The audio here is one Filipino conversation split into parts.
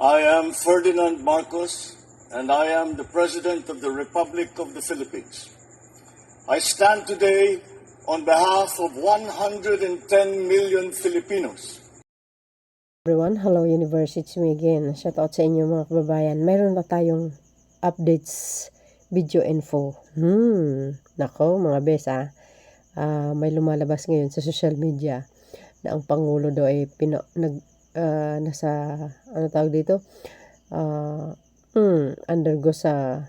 I am Ferdinand Marcos, and I am the President of the Republic of the Philippines. I stand today on behalf of 110 million Filipinos. Everyone, hello universe, it's me again. Shout out sa inyo mga kababayan. Mayroon na tayong updates, video info. Nako mga besa, may lumalabas ngayon sa social media na ang Pangulo daw ay nasa, ano tawag dito? Undergo sa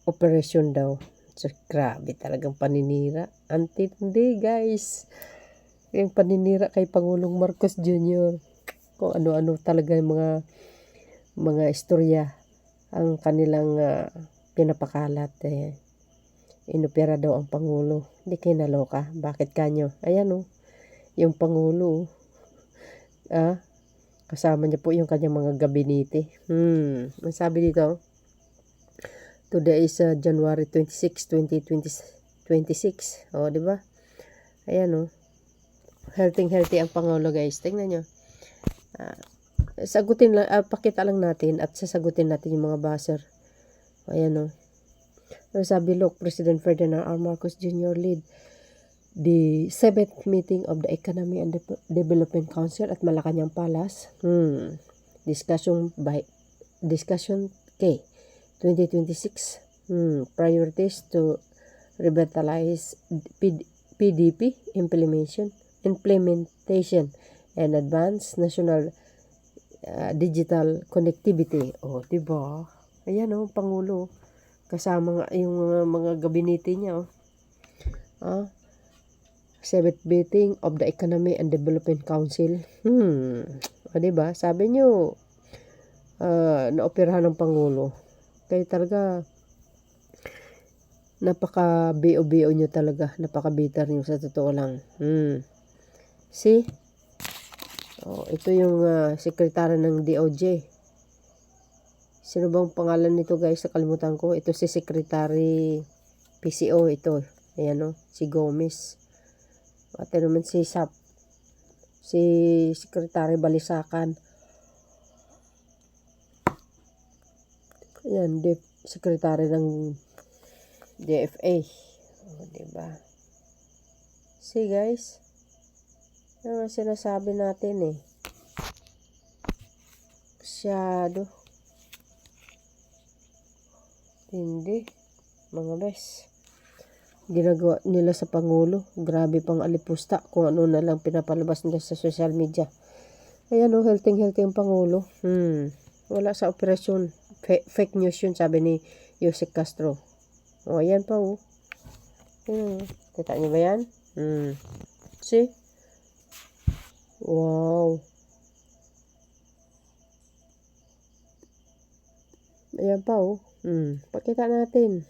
operasyon daw. So, grabe talagang paninira. Antindi guys. Yung paninira kay Pangulong Marcos Jr. Kung ano-ano talaga yung mga istorya ang kanilang pinapakalat. Inopera daw ang Pangulo. Hindi kayo naloka. Bakit kanyo? Ayan yung Pangulo. Kasama niya po yung kanyang mga gabinete. Ang sabi dito, today is January 26, 2026. O, di ba? Ayan healthy ang Pangulo guys. Tingnan nyo. Sagutin lang, pakita lang natin at sasagutin natin yung mga buzzer. Ayan sabi, look, President Ferdinand R. Marcos Jr. lead the 7th meeting of the Economy and Development Council at Malacanang Palace. Discussion K 2026. Priorities to revitalize PDP implementation and advance national digital connectivity. Diba? Ayan Pangulo. Kasama nga yung mga gabinete niya. 7th meeting of the Economy and Development Council. Diba? Sabi nyo, naoperahan ng Pangulo. Kaya talaga, napaka-BO-BO nyo talaga. Napaka-bitter nyo sa totoo lang. See? Ito yung sekretary ng DOJ. Sino bang pangalan nito guys? Nakalimutan ko. Ito si Secretary PCO. Ito. Ayan si Gomez. At naman si SAP. Si Secretary Balisacan. Ayan. Secretary ng DFA. Diba? See guys? Ano sinasabi natin Masyado. Hindi. Mga bes. Ginagawa nila sa Pangulo. Grabe pang alipusta kung ano na lang pinapalabas nila sa social media. Ayan healthy ang Pangulo. Wala sa operasyon. Fake news yun, sabi ni Yusek Castro. Ayan pa Kita niyo ba yan? See? Wow. Ayan pa pakita natin.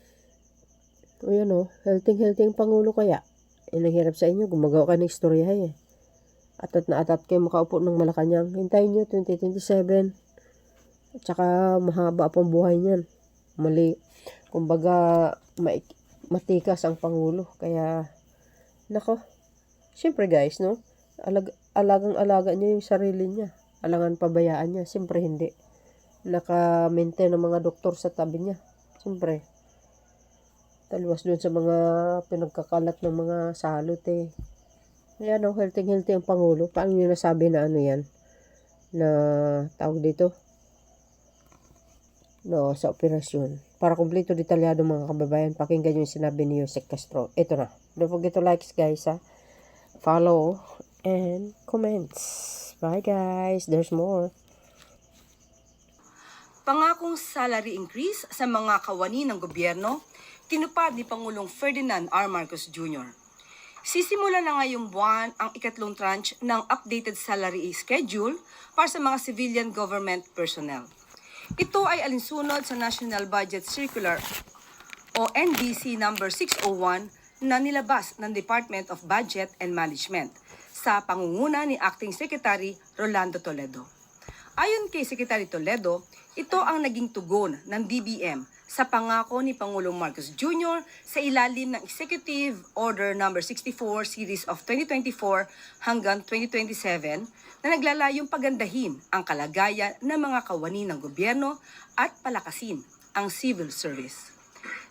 Ayan healthy ang Pangulo kaya. Nanghirap sa inyo, gumagawa ka ng istorya Atat na atat kayo makaupo ng Malacanang. Hintayin nyo 2027. At saka mahaba pang buhay niyan. Mali. Kumbaga matikas ang Pangulo. Kaya nako. Siyempre guys alagang-alaga niya yung sarili niya. Alangan pabayaan niya. Siyempre hindi. Naka-maintain ng mga doktor sa tabi niya. Siyempre. Taliwas dun sa mga pinagkakalat ng mga salot Ayan healthy ang Pangulo. Paano nyo nasabi na yan? Na tawag dito? Sa operasyon. Para kumpleto detalyado mga kababayan, pakinggan yung sinabi ni Yusek Castro. Ito na. Don't forget to like guys Follow and comments. Bye guys. There's more. Pangakong salary increase sa mga kawani ng gobyerno, tinupad ni Pangulong Ferdinand R. Marcos Jr. Sisimula na ngayong buwan ang ikatlong tranche ng updated salary schedule para sa mga civilian government personnel. Ito ay alinsunod sa National Budget Circular o NBC number 601 na nilabas ng Department of Budget and Management sa pangunguna ni Acting Secretary Rolando Toledo. Ayon kay Secretary Toledo, ito ang naging tugon ng DBM sa pangako ni Pangulong Marcos Jr. sa ilalim ng Executive Order No. 64 Series of 2024 hanggang 2027 na naglalayong pagandahin ang kalagayan ng mga kawani ng gobyerno at palakasin ang civil service.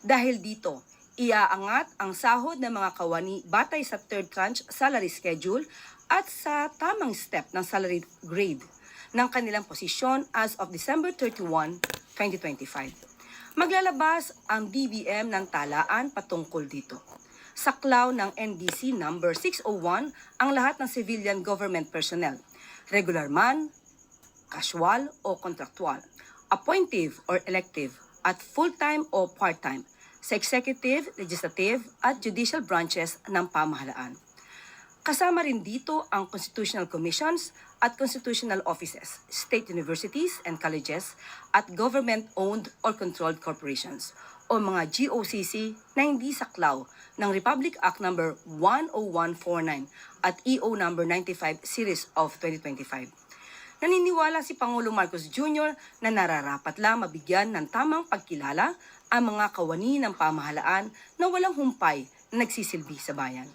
Dahil dito, iaangat ang sahod ng mga kawani batay sa third tranche salary schedule at sa tamang step ng salary grade ng kanilang posisyon as of December 31, 2025. Maglalabas ang DBM ng talaan patungkol dito. Saklaw ng NBC number 601 ang lahat ng civilian government personnel, regular man, casual o contractual, appointive or elective, at full-time o part-time sa executive, legislative at judicial branches ng pamahalaan. Kasama rin dito ang constitutional commissions at constitutional offices, state universities and colleges, at government-owned or controlled corporations o mga GOCC na hindi saklaw ng Republic Act No. 10149 at EO No. 95 Series of 2025. Naniniwala si Pangulong Marcos Jr. na nararapat lang mabigyan ng tamang pagkilala ang mga kawani ng pamahalaan na walang humpay na nagsisilbi sa bayan.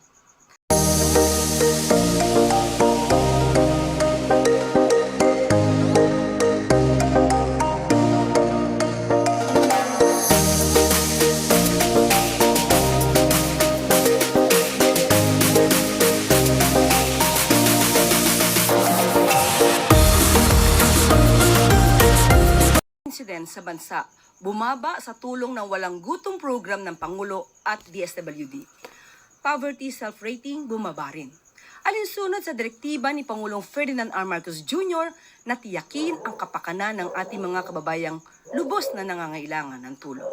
Incident sa bansa, bumaba sa tulong ng walang gutom program ng Pangulo at DSWD. Poverty self-rating bumaba rin. Alinsunod sa direktiba ni Pangulong Ferdinand R. Marcos Jr. na tiyakin ang kapakanan ng ating mga kababayang lubos na nangangailangan ng tulong.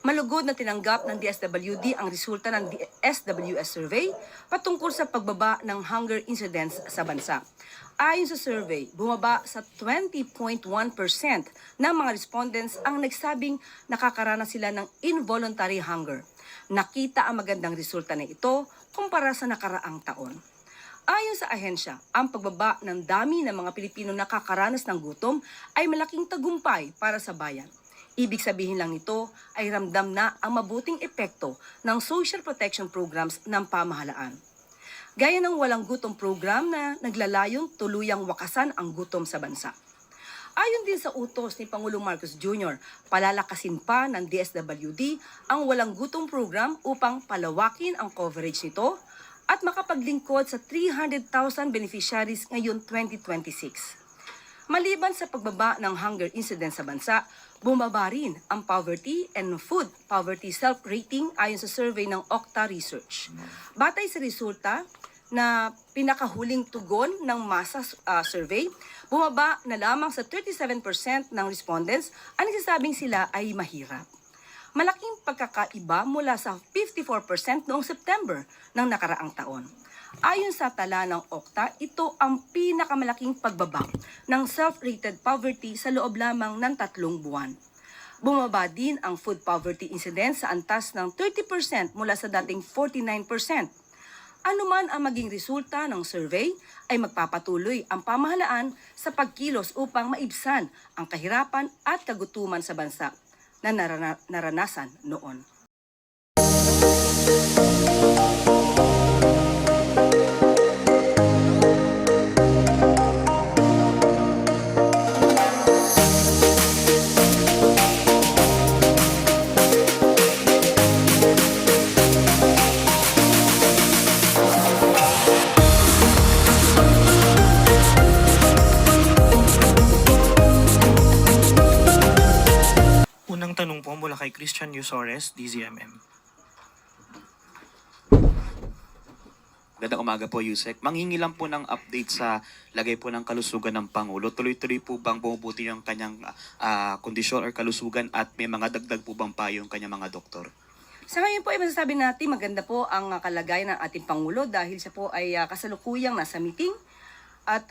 Malugod na tinanggap ng DSWD ang resulta ng SWS survey patungkol sa pagbaba ng hunger incidence sa bansa. Ayon sa survey, bumaba sa 20.1% ng mga respondents ang nagsabing nakakaranas sila ng involuntary hunger. Nakita ang magandang resulta na ito kumpara sa nakaraang taon. Ayon sa ahensya, ang pagbaba ng dami ng mga Pilipino nakakaranas ng gutom ay malaking tagumpay para sa bayan. Ibig sabihin lang nito ay ramdam na ang mabuting epekto ng social protection programs ng pamahalaan. Gaya ng walang gutom program na naglalayong tuluyang wakasan ang gutom sa bansa. Ayon din sa utos ni Pangulong Marcos Jr., palalakasin pa ng DSWD ang walang gutom program upang palawakin ang coverage nito at makapaglingkod sa 300,000 beneficiaries ngayon 2026. Maliban sa pagbaba ng hunger incidence sa bansa, bumaba rin ang poverty and food poverty self-rating ayon sa survey ng Okta Research. Batay sa resulta na pinakahuling tugon ng masa survey, bumaba na lamang sa 37% ng respondents ang nagsasabing sila ay mahirap. Malaking pagkakaiba mula sa 54% noong September ng nakaraang taon. Ayon sa tala ng Okta, ito ang pinakamalaking pagbaba ng self-rated poverty sa loob lamang ng 3 buwan. Bumaba din ang food poverty incidence sa antas ng 30% mula sa dating 49%. Anuman ang maging resulta ng survey, ay magpapatuloy ang pamahalaan sa pagkilos upang maibsan ang kahirapan at kagutuman sa bansa na naranasan noon. Unang tanong po mula kay Christian Yusores, DZMM. Gandang umaga po, Yusek. Manghingi lang po ng update sa lagay po ng kalusugan ng Pangulo. Tuloy-tuloy po bang bumubuti yung kanyang kondisyon or kalusugan at may mga dagdag po bang payo yung kanyang mga doktor? Sa ngayon po ay masasabi natin maganda po ang kalagayan ng ating Pangulo dahil siya po ay kasalukuyang nasa meeting. At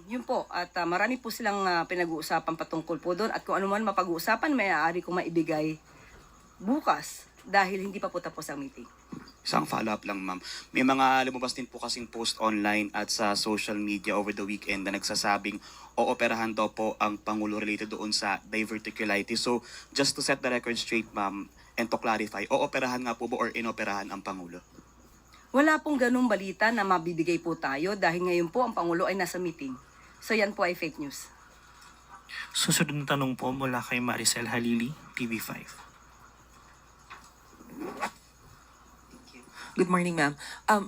yun po, at marami po silang pinag-uusapan patungkol po doon. At kung ano man mapag-uusapan, may aari kong maibigay bukas dahil hindi pa po tapos ang meeting. Isang follow-up lang, ma'am. May mga lumabas din po kasing post online at sa social media over the weekend na nagsasabing ooperahan daw po ang Pangulo related doon sa diverticulitis. So, just to set the record straight, ma'am, and to clarify, ooperahan nga po ba or inoperahan ang Pangulo? Wala pong ganung balita na mabibigay po tayo dahil ngayon po ang Pangulo ay nasa meeting. So yan po ay fake news. Susunod na tanong po mula kay Maricel Halili, TV5. Good morning, ma'am.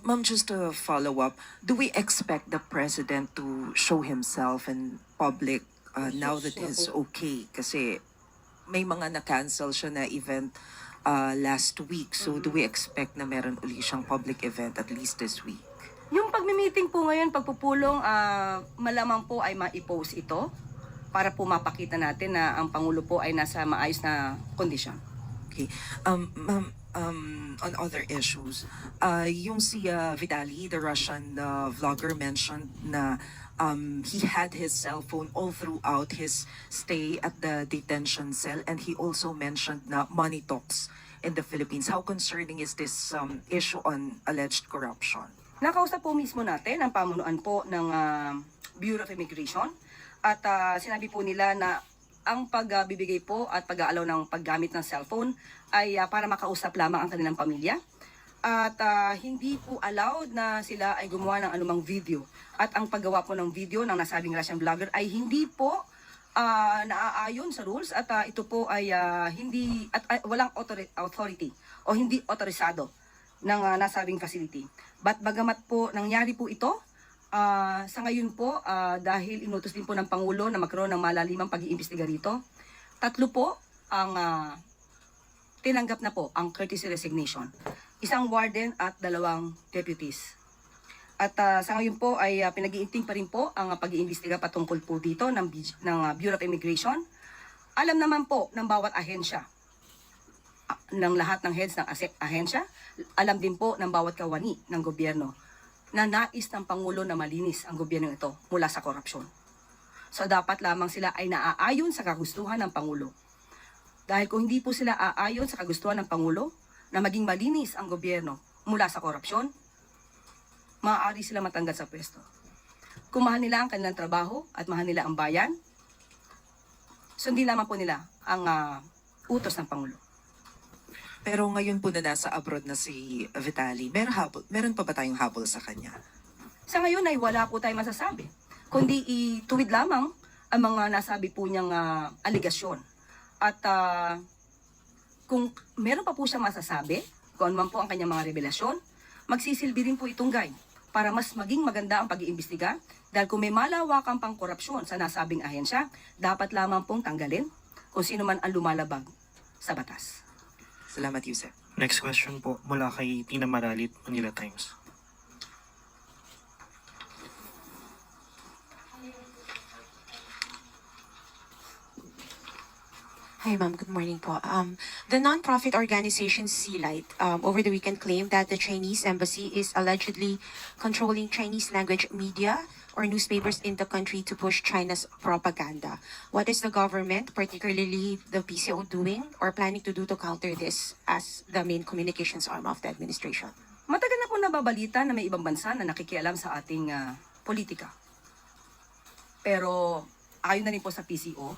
Ma'am, just to follow up, do we expect the president to show himself in public now that it's okay? Kasi may mga na-cancel siya na event last week. So do we expect na meron uli siyang public event at least this week? Yung pagmi-meeting po ngayon, pagpupulong, malamang po ay ma-post ito para po mapakita natin na ang Pangulo po ay nasa maayos na kondisyon. Okay. Ma'am, on other issues, yung si Vitali, the Russian vlogger, mentioned na he had his cell phone all throughout his stay at the detention cell, and he also mentioned na money talks in the Philippines. How concerning is this issue on alleged corruption? Nakausap po mismo natin ang pamunuan po ng Bureau of Immigration at sinabi po nila na ang pagbibigay po at pag-aalaw ng paggamit ng cellphone ay para makausap lamang ang kanilang pamilya. At hindi po allowed na sila ay gumawa ng anumang video. At ang paggawa po ng video ng nasabing Russian vlogger ay hindi po naaayon sa rules at ito po ay hindi at walang authority o hindi otorisado ng nasabing facility. Bagamat po nangyari po ito, sa ngayon po, dahil inutos din po ng Pangulo na magkaroon ng malalimang pag-iimbestiga rito, 3 po ang tinanggap na po ang courtesy resignation. 1 warden at 2 deputies. At sa ngayon po ay pinag-iinting pa rin po ang pag-iimbestiga patungkol po dito ng Bureau of Immigration. Alam naman po ng bawat ahensya, ng lahat ng heads ng ahensya, alam din po ng bawat kawani ng gobyerno na nais ng Pangulo na malinis ang gobyerno ito mula sa korupsyon. So dapat lamang sila ay naaayon sa kagustuhan ng Pangulo. Dahil kung hindi po sila aayon sa kagustuhan ng Pangulo na maging malinis ang gobyerno mula sa korupsyon, maaari sila matanggal sa pwesto. Kung mahal nila ang kanilang trabaho at mahal nila ang bayan, sundin lamang po nila ang utos ng Pangulo. Pero ngayon po na nasa abroad na si Vitali, meron pa ba tayong habol sa kanya? Sa ngayon ay wala po tayong masasabi, kundi ituwid lamang ang mga nasabi po niyang aligasyon. At kung meron pa po siyang masasabi, kung ano man po ang kanyang mga revelasyon, magsisilbi rin po itong guide para mas maging maganda ang pag-iimbestiga dahil kung may malawakang pangkorupsyon sa nasabing ahensya, dapat lamang pong tanggalin kung sino man ang lumalabag sa batas. Salamat, Yusef. Next question po mula kay Tina Maralit, Manila Times. Hi, ma'am. Good morning po. The non-profit organization Sealight over the weekend claimed that the Chinese embassy is allegedly controlling Chinese language media or newspapers in the country to push China's propaganda. What is the government, particularly the PCO, doing or planning to do to counter this as the main communications arm of the administration? Matagal na po nababalita na may ibang bansa na nakikialam sa ating politika. Pero ayon na rin po sa PCO,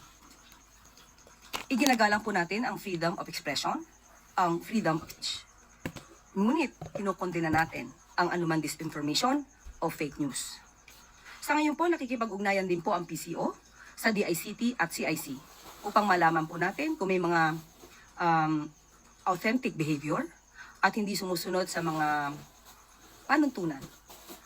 iginagalang po natin ang freedom of expression, ang freedom of speech. Ngunit, kinukondena natin ang anumang disinformation o fake news. Sa ngayon po, nakikipag-ugnayan din po ang PCO sa DICT at CIC upang malaman po natin kung may mga authentic behavior at hindi sumusunod sa mga panuntunan.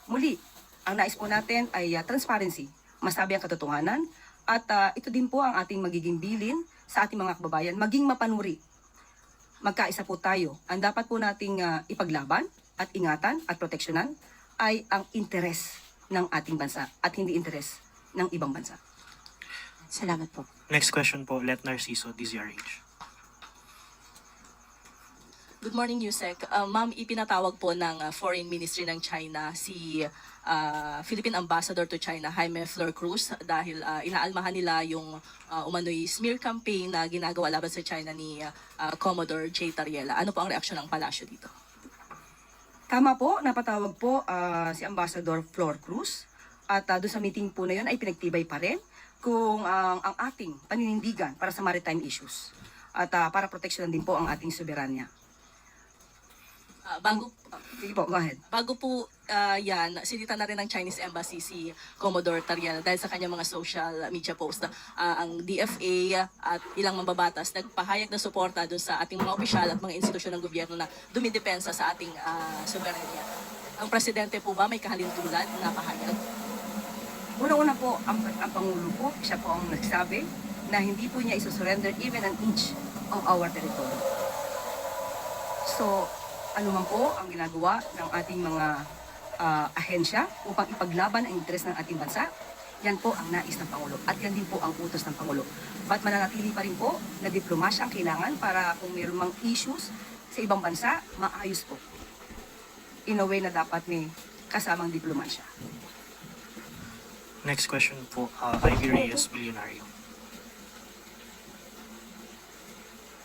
Muli, ang nais po natin ay transparency, masabi ang katotohanan at ito din po ang ating magiging bilin sa ating mga kababayan, maging mapanuri. Magkaisa po tayo. Ang dapat po nating ipaglaban at ingatan at proteksyonan ay ang interes ng ating bansa at hindi interes ng ibang bansa. Salamat po. Next question po, Let Narciso, DZRH. Good morning, Yusek. Ma'am, ipinatawag po ng Foreign Ministry ng China si Philippine Ambassador to China, Jaime Flor Cruz, dahil inaalmahan nila yung umano'y smear campaign na ginagawa laban sa China ni Commodore J. Tariela. Ano po ang reaksyon ng palasyo dito? Tama po, napatawag po si Ambassador Flor Cruz at doon sa meeting po na yun ay pinagtibay pa rin kung ang ating paninindigan para sa maritime issues at para proteksyonan din po ang ating soberanya. Sige po, go ahead. Bago po yan, sinita na rin ng Chinese Embassy si Commodore Tariel dahil sa kanyang mga social media post na ang DFA at ilang mambabatas nagpahayag ng suporta doon sa ating mga opisyal at mga institusyon ng gobyerno na dumidepensa sa ating soberanya. Ang presidente po ba may kahalintulad na pahayag? Una-una po, ang Pangulo po, siya po ang nagsabi na hindi po niya isusurrender even an inch of our territory. So, ano man po ang ginagawa ng ating mga ahensya upang ipaglaban ang interes ng ating bansa, yan po ang nais ng Pangulo at yan din po ang utos ng Pangulo. But mananatili pa rin po na diplomasya ang kailangan para kung mayroong mga issues sa ibang bansa, maayos po. In a way na dapat may kasamang diplomasya. Next question po, Ivy Reyes, Billionario.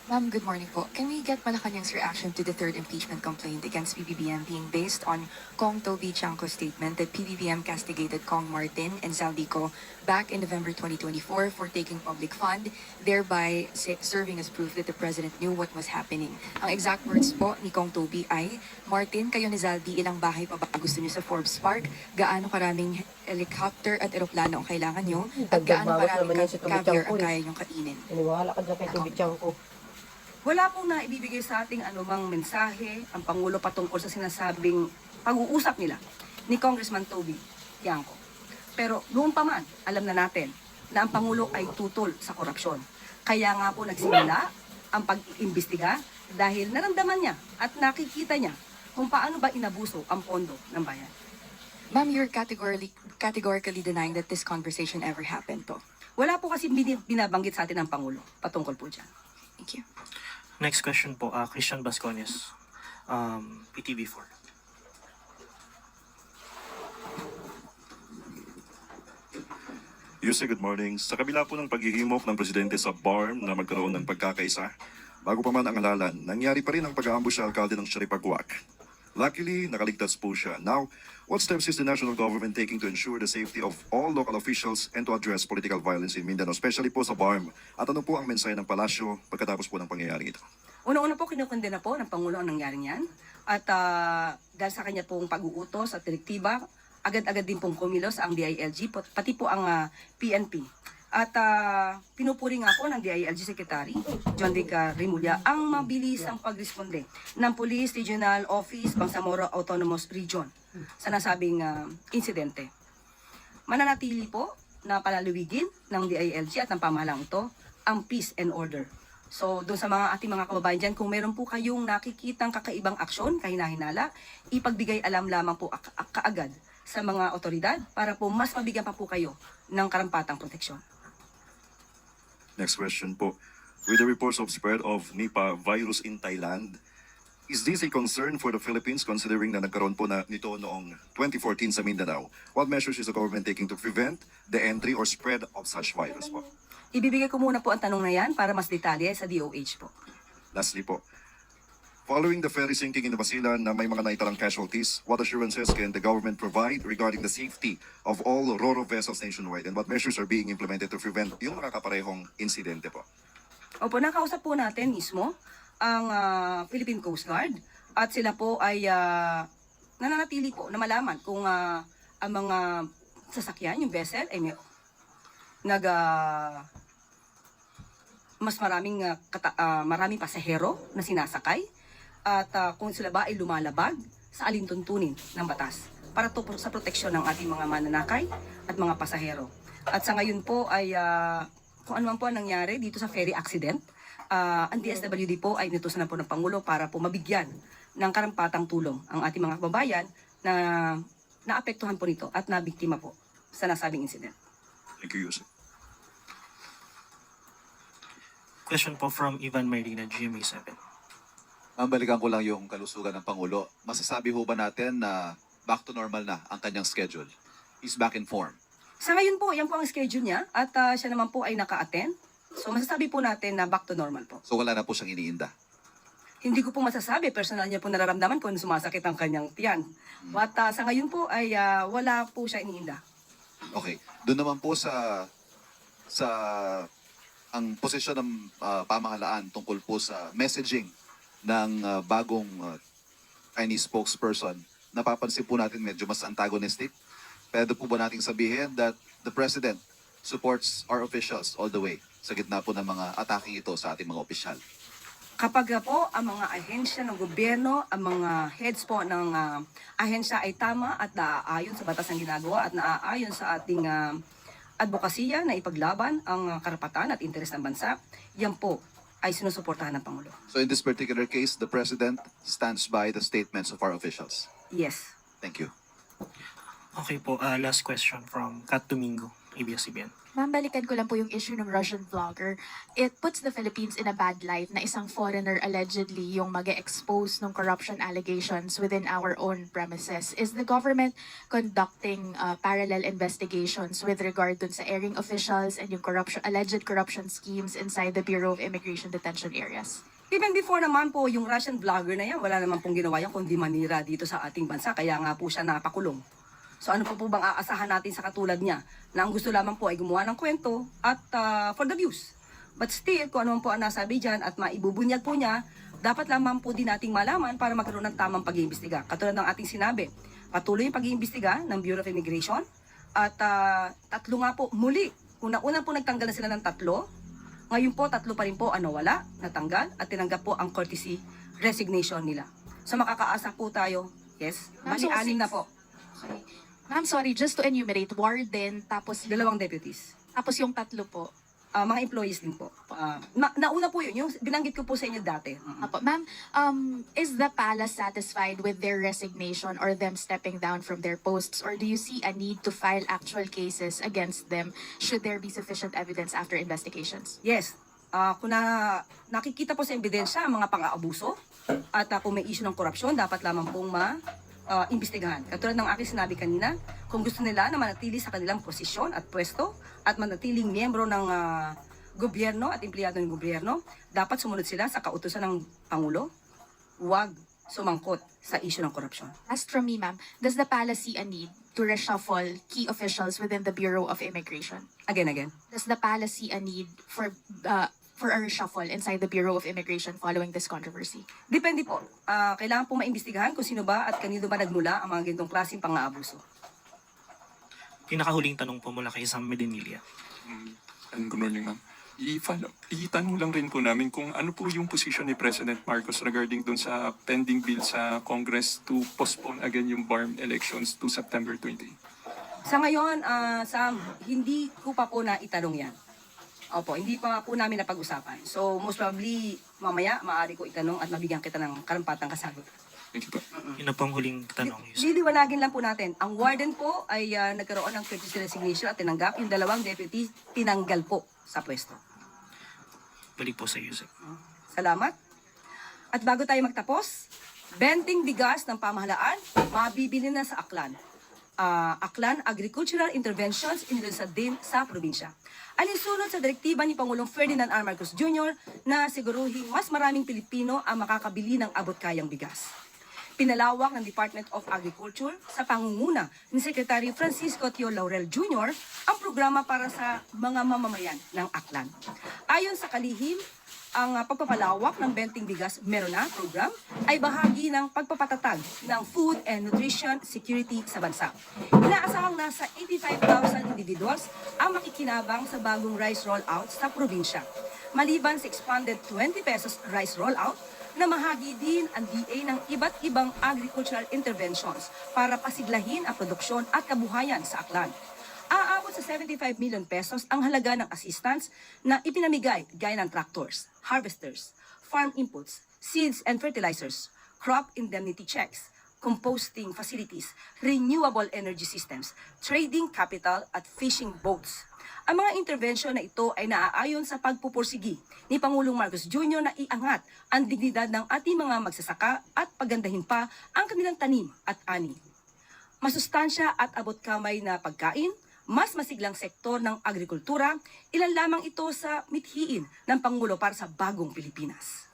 Ma'am, good morning po. Can we get Malacanang's reaction to the third impeachment complaint against PBBM being based on Kong Toby Chanco's statement that PBBM castigated Kong Martin and Zaldico back in November 2024 for taking public fund, thereby serving as proof that the president knew what was happening. Ang exact words po ni Kong Toby ay, Martin, kayo ni Zaldi, ilang bahay pa ba gusto niyo sa Forbes Park? Gaano karaming helicopter at eroplano ang kailangan niyo? At gaano karaming caviar ang kaya niyong kainin? Iniwala ka dyan kay Tubig Chanko. Wala pong naibibigay sa ating anumang mensahe ang Pangulo patungkol sa sinasabing pag-uusap nila ni Congressman Toby Tiangco. Pero noon pa man, alam na natin na ang Pangulo ay tutol sa korupsyon. Kaya nga po nagsimula ang pag-iimbestiga dahil naramdaman niya at nakikita niya kung paano ba inabuso ang pondo ng bayan. Ma'am, you're categorically denying that this conversation ever happened po. Wala po kasi binabanggit sa atin ng Pangulo patungkol po dyan. Thank you. Next question po, Christian Bascones, PTV4. Yuse, good morning. Sa kabila po ng paghihimok ng presidente sa BARM na magkaroon ng pagkakaisa, bago pa man ang halalan, nangyari pa rin ang pag-aambush sa alkalde ng Sharipagwak. Luckily, nakaligtas po siya. Now, what steps is the national government taking to ensure the safety of all local officials and to address political violence in Mindanao, especially po sa BARM? At ano po ang mensahe ng palasyo pagkatapos po ng pangyayaring ito? Una-una po, kinukundena po ng Pangulo ang nangyaring yan. At dahil sa kanya pong pag-uutos at direktiba, agad-agad din pong kumilos ang DILG, pati po ang PNP. At pinupuri nga po ng DILG Secretary, John Rica Rimulya, ang mabilisang pagresponde ng Police Regional Office, Bangsamoro Autonomous Region sa nasabing insidente. Mananatili po na palaluwigin ng DILG at ng pamahalang ito ang peace and order. So, doon sa ating mga kababayan dyan, kung meron po kayong nakikitang kakaibang aksyon, kahina-hinala, ipagbigay alam lamang po kaagad sa mga otoridad para po mas mabigyan pa po kayo ng karampatang proteksyon. Next question po. With the reports of spread of Nipah virus in Thailand, is this a concern for the Philippines considering na nagkaroon po na nito noong 2014 sa Mindanao? What measures is the government taking to prevent the entry or spread of such virus po? Ibibigay ko muna po ang tanong na yan para mas detalye sa DOH po. Lastly po, following the ferry sinking in the Basilan na may mga naitalang casualties, what assurances can the government provide regarding the safety of all RoRo vessels nationwide and what measures are being implemented to prevent yung mga kaparehong insidente po? Opo, nakausap po natin mismo ang Philippine Coast Guard at sila po ay nananatili po na malaman kung ang mga sasakyan, yung vessel, ay may mas maraming maraming pasahero na sinasakay at kung sila ba ay lumalabag sa alintuntunin ng batas para to sa proteksyon ng ating mga mananakay at mga pasahero. At sa ngayon po ay kung ano man po ang nangyari dito sa ferry accident, ang DSWD po ay inutusan na po ng Pangulo para po mabigyan ng karampatang tulong ang ating mga kababayan na naapektuhan po nito at nabiktima po sa nasabing incident. Thank you, Yusek. Question po from Ivan Marina, GMA7. Balikan ko lang yung kalusugan ng Pangulo. Masasabi ho ba natin na back to normal na ang kanyang schedule? He's back in form. Sa ngayon po, yan po ang schedule niya at siya naman po ay naka-attend. So masasabi po natin na back to normal po. So wala na po siyang iniinda? Hindi ko po masasabi, personal niya po nararamdaman kung sumasakit ang kanyang tiyan. At sa ngayon po ay wala po siya iniinda. Okay. Doon naman po sa ang posisyon ng pamahalaan tungkol po sa messaging ng bagong Chinese spokesperson, napapansin po natin medyo mas antagonistic. Pwede po ba nating sabihin that the President supports our officials all the way sa gitna po ng mga ataking ito sa ating mga opisyal? Kapag po ang mga ahensya ng gobyerno, ang mga heads po ng ahensya ay tama at naaayon sa batas ng ginagawa at naaayon sa ating advokasya na ipaglaban ang karapatan at interes ng bansa, yan po ay sinusuportahan ng Pangulo. So in this particular case, the President stands by the statements of our officials. Yes. Thank you. Okay po, last question from Kat Domingo, ABS-CBN. Ma'am, balikan ko lang po yung issue ng Russian vlogger. It puts the Philippines in a bad light na isang foreigner allegedly yung mag-expose ng corruption allegations within our own premises. Is the government conducting parallel investigations with regard dun sa airing officials and yung alleged corruption schemes inside the Bureau of Immigration Detention Areas? Even before naman po yung Russian vlogger na yan, wala naman pong ginawa yan kundi manira dito sa ating bansa, kaya nga po siya napakulong. So ano po bang aasahan natin sa katulad niya na ang gusto lamang po ay gumawa ng kwento at for the views. But still, kung ano po ang nasabi dyan at maibubunyag po niya, dapat lamang po din nating malaman para magkaroon ng tamang pag-iimbestiga. Katulad ng ating sinabi, patuloy yung pag-iimbestiga ng Bureau of Immigration at tatlo nga po muli. Una po nagtanggal na sila ng 3, ngayon po 3 pa rin po wala, natanggal at tinanggap po ang courtesy resignation nila. So makakaasa po tayo, yes, bali-anim na po. Okay. Ma'am, sorry, just to enumerate, warden, tapos 2 deputies. Tapos yung 3 po. Mga employees din po. Nauna po yun, yung binanggit ko po sa inyo dati. Apo, ma'am, is the palace satisfied with their resignation or them stepping down from their posts? Or do you see a need to file actual cases against them should there be sufficient evidence after investigations? Yes. Kung nakikita po sa ebidensya ang mga pang-aabuso at kung may issue ng korupsyon, dapat lamang pong imbestigahan. Katulad ng aking sinabi kanina, kung gusto nila na manatili sa kanilang posisyon at pwesto at manatiling miyembro ng gobyerno at empleyado ng gobyerno, dapat sumunod sila sa kautusan ng Pangulo. Huwag sumangkot sa issue ng korupsyon. As from me, ma'am, does the palace see a need to reshuffle key officials within the Bureau of Immigration? Again. Does the palace see a need for a reshuffle inside the Bureau of Immigration following this controversy? Depende po. Kailangan po maimbestigahan kung sino ba at kanino ba nagmula ang mga ganitong klaseng pang-aabuso. Pinakahuling tanong po mula kay Sam Medinilla. And good morning, ma'am. Itanong lang rin po namin kung ano po yung position ni President Marcos regarding dun sa pending bill sa Congress to postpone again yung BARM elections to September 20. Sa ngayon, Sam, hindi ko pa po na itanong yan. Opo, hindi pa po namin napag-usapan. So, most probably, mamaya, maaari ko itanong at mabigyan kita ng karampatang kasagot. Thank you po. Yun na pong huling tanong. Liliwanagin lang po natin. Ang warden po ay nagkaroon ng courtesy resignation at tinanggap. Yung 2 deputy, tinanggal po sa pwesto. Balik po sa Yusek. Salamat. At bago tayo magtapos, benting bigas ng pamahalaan, mabibili na sa Aklan. Aklan Agricultural Interventions inilunsad din sa probinsya. Alinsunod sa direktiba ni Pangulong Ferdinand R. Marcos Jr. na siguruhin mas maraming Pilipino ang makakabili ng abot-kayang bigas. Pinalawak ng Department of Agriculture sa pangunguna ni Secretary Francisco Tio Laurel Jr. ang programa para sa mga mamamayan ng Aklan. Ayon sa kalihim, ang pagpapalawak ng Benting Bigas Meron Na program ay bahagi ng pagpapatatag ng food and nutrition security sa bansa. Inaasahang nasa 85,000 individuals ang makikinabang sa bagong rice rollout sa probinsya. Maliban sa expanded 20 pesos rice rollout, namahagi din ang DA ng iba't ibang agricultural interventions para pasiglahin ang produksyon at kabuhayan sa Aklan. Aabot sa 75 million pesos ang halaga ng assistance na ipinamigay gaya ng tractors, harvesters, farm inputs, seeds and fertilizers, crop indemnity checks, composting facilities, renewable energy systems, trading capital at fishing boats. Ang mga intervensyon na ito ay naaayon sa pagpupursigi ni Pangulong Marcos Jr. na iangat ang dignidad ng ating mga magsasaka at pagandahin pa ang kanilang tanim at ani. Masustansya at abot kamay na pagkain, mas masiglang sektor ng agrikultura, ilan lamang ito sa mithiin ng Pangulo para sa bagong Pilipinas.